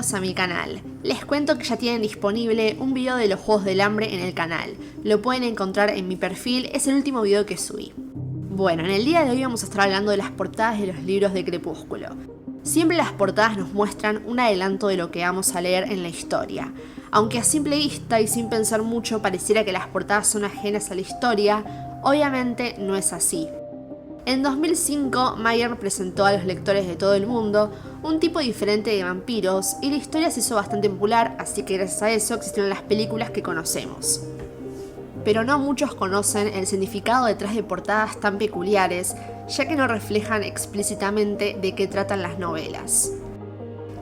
bienvenidos a mi canal. Les cuento que ya tienen disponible un video de los Juegos del Hambre en el canal. Lo pueden encontrar en mi perfil, es el último video que subí. Bueno, en el día de hoy vamos a estar hablando de las portadas de los libros de Crepúsculo. Siempre las portadas nos muestran un adelanto de lo que vamos a leer en la historia. Aunque a simple vista y sin pensar mucho pareciera que las portadas son ajenas a la historia, obviamente no es así. En 2005, Mayer presentó a los lectores de todo el mundo un tipo diferente de vampiros y la historia se hizo bastante popular, así que gracias a eso existieron las películas que conocemos. Pero no muchos conocen el significado detrás de portadas tan peculiares, ya que no reflejan explícitamente de qué tratan las novelas.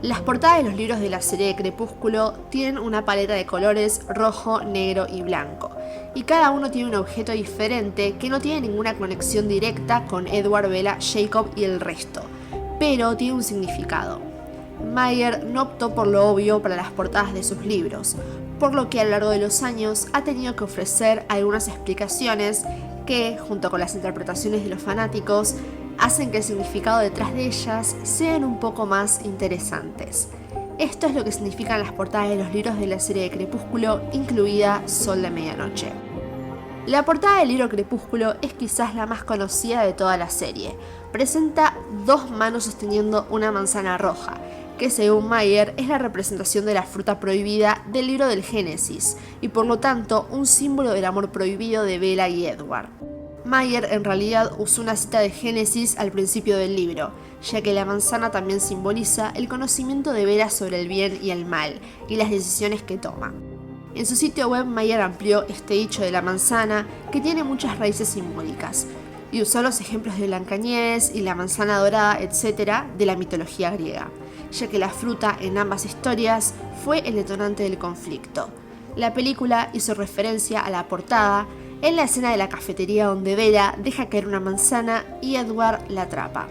Las portadas de los libros de la serie de Crepúsculo tienen una paleta de colores rojo, negro y blanco, y cada uno tiene un objeto diferente que no tiene ninguna conexión directa con Edward, Bella, Jacob y el resto, pero tiene un significado. Mayer no optó por lo obvio para las portadas de sus libros, por lo que a lo largo de los años ha tenido que ofrecer algunas explicaciones que, junto con las interpretaciones de los fanáticos, hacen que el significado detrás de ellas sean un poco más interesantes. Esto es lo que significan las portadas de los libros de la serie de Crepúsculo, incluida Sol de Medianoche. La portada del libro Crepúsculo es quizás la más conocida de toda la serie. Presenta dos manos sosteniendo una manzana roja, que según Mayer es la representación de la fruta prohibida del libro del Génesis, y por lo tanto un símbolo del amor prohibido de Bella y Edward. Mayer en realidad usó una cita de Génesis al principio del libro, ya que la manzana también simboliza el conocimiento de Bella sobre el bien y el mal, y las decisiones que toma. En su sitio web Mayer amplió este dicho de la manzana, que tiene muchas raíces simbólicas, y usó los ejemplos de Blancanieves y la manzana dorada, etc., de la mitología griega, ya que la fruta en ambas historias fue el detonante del conflicto. La película hizo referencia a la portada en la escena de la cafetería donde Bella deja caer una manzana y Edward la atrapa.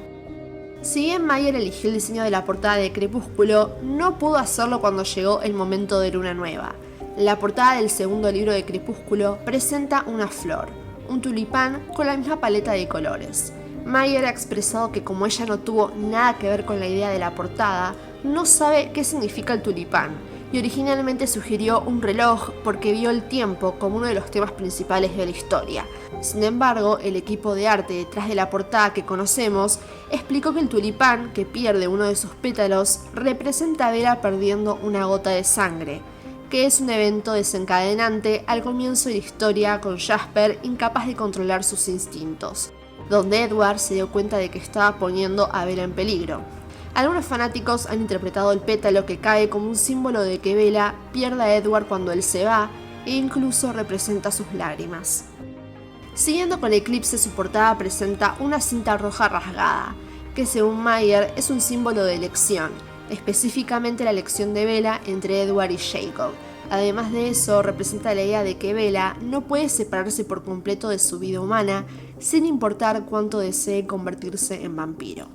Si bien Mayer eligió el diseño de la portada de Crepúsculo, no pudo hacerlo cuando llegó el momento de Luna Nueva. La portada del segundo libro de Crepúsculo presenta una flor, un tulipán con la misma paleta de colores. Mayer ha expresado que como ella no tuvo nada que ver con la idea de la portada, no sabe qué significa el tulipán, y originalmente sugirió un reloj porque vio el tiempo como uno de los temas principales de la historia. Sin embargo, el equipo de arte detrás de la portada que conocemos explicó que el tulipán, que pierde uno de sus pétalos, representa a Bella perdiendo una gota de sangre, que es un evento desencadenante al comienzo de la historia con Jasper incapaz de controlar sus instintos, donde Edward se dio cuenta de que estaba poniendo a Bella en peligro. Algunos fanáticos han interpretado el pétalo que cae como un símbolo de que Bella pierde a Edward cuando él se va e incluso representa sus lágrimas. Siguiendo con el eclipse, su portada presenta una cinta roja rasgada, que según Mayer es un símbolo de elección, específicamente la elección de Bella entre Edward y Jacob. Además de eso, representa la idea de que Bella no puede separarse por completo de su vida humana, sin importar cuánto desee convertirse en vampiro.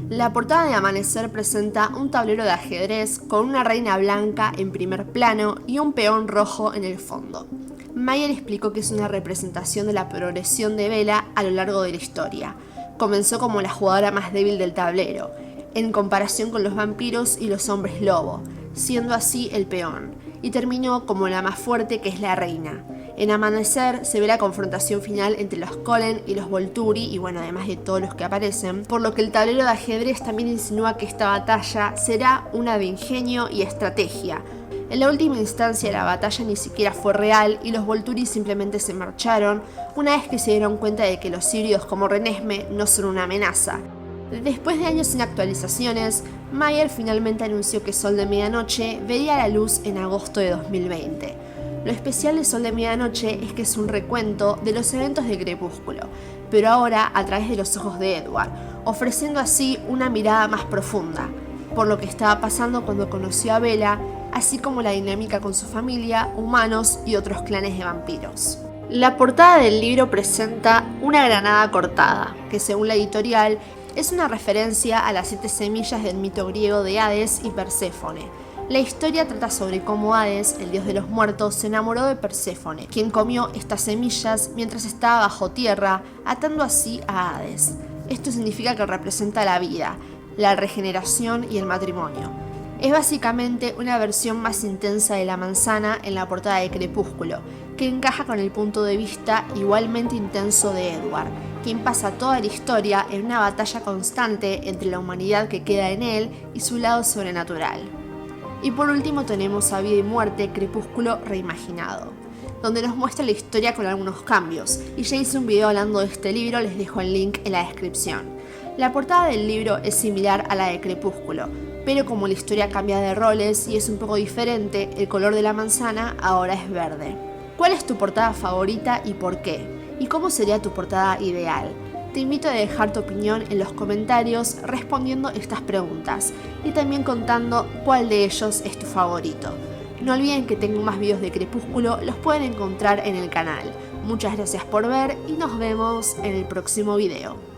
La portada de Amanecer presenta un tablero de ajedrez con una reina blanca en primer plano y un peón rojo en el fondo. Mayer explicó que es una representación de la progresión de Bella a lo largo de la historia. Comenzó como la jugadora más débil del tablero, en comparación con los vampiros y los hombres lobo, siendo así el peón, y terminó como la más fuerte, que es la reina. En Amanecer se ve la confrontación final entre los Cullen y los Volturi, y bueno, además de todos los que aparecen, por lo que el tablero de ajedrez también insinúa que esta batalla será una de ingenio y estrategia. En la última instancia la batalla ni siquiera fue real y los Volturi simplemente se marcharon una vez que se dieron cuenta de que los híbridos como Renesmee no son una amenaza. Después de años sin actualizaciones, Mayer finalmente anunció que Sol de Medianoche vería la luz en agosto de 2020. Lo especial de Sol de Medianoche es que es un recuento de los eventos de Crepúsculo, pero ahora a través de los ojos de Edward, ofreciendo así una mirada más profunda, por lo que estaba pasando cuando conoció a Bella, así como la dinámica con su familia, humanos y otros clanes de vampiros. La portada del libro presenta una granada cortada, que según la editorial es una referencia a las 7 semillas del mito griego de Hades y Perséfone. La historia trata sobre cómo Hades, el dios de los muertos, se enamoró de Perséfone, quien comió estas semillas mientras estaba bajo tierra, atando así a Hades. Esto significa que representa la vida, la regeneración y el matrimonio. Es básicamente una versión más intensa de la manzana en la portada de Crepúsculo, que encaja con el punto de vista igualmente intenso de Edward, quien pasa toda la historia en una batalla constante entre la humanidad que queda en él y su lado sobrenatural. Y por último tenemos a Vida y Muerte, Crepúsculo reimaginado, donde nos muestra la historia con algunos cambios, y ya hice un video hablando de este libro, les dejo el link en la descripción. La portada del libro es similar a la de Crepúsculo, pero como la historia cambia de roles y es un poco diferente, el color de la manzana ahora es verde. ¿Cuál es tu portada favorita y por qué? ¿Y cómo sería tu portada ideal? Te invito a dejar tu opinión en los comentarios respondiendo estas preguntas y también contando cuál de ellos es tu favorito. No olviden que tengo más videos de Crepúsculo, los pueden encontrar en el canal. Muchas gracias por ver y nos vemos en el próximo video.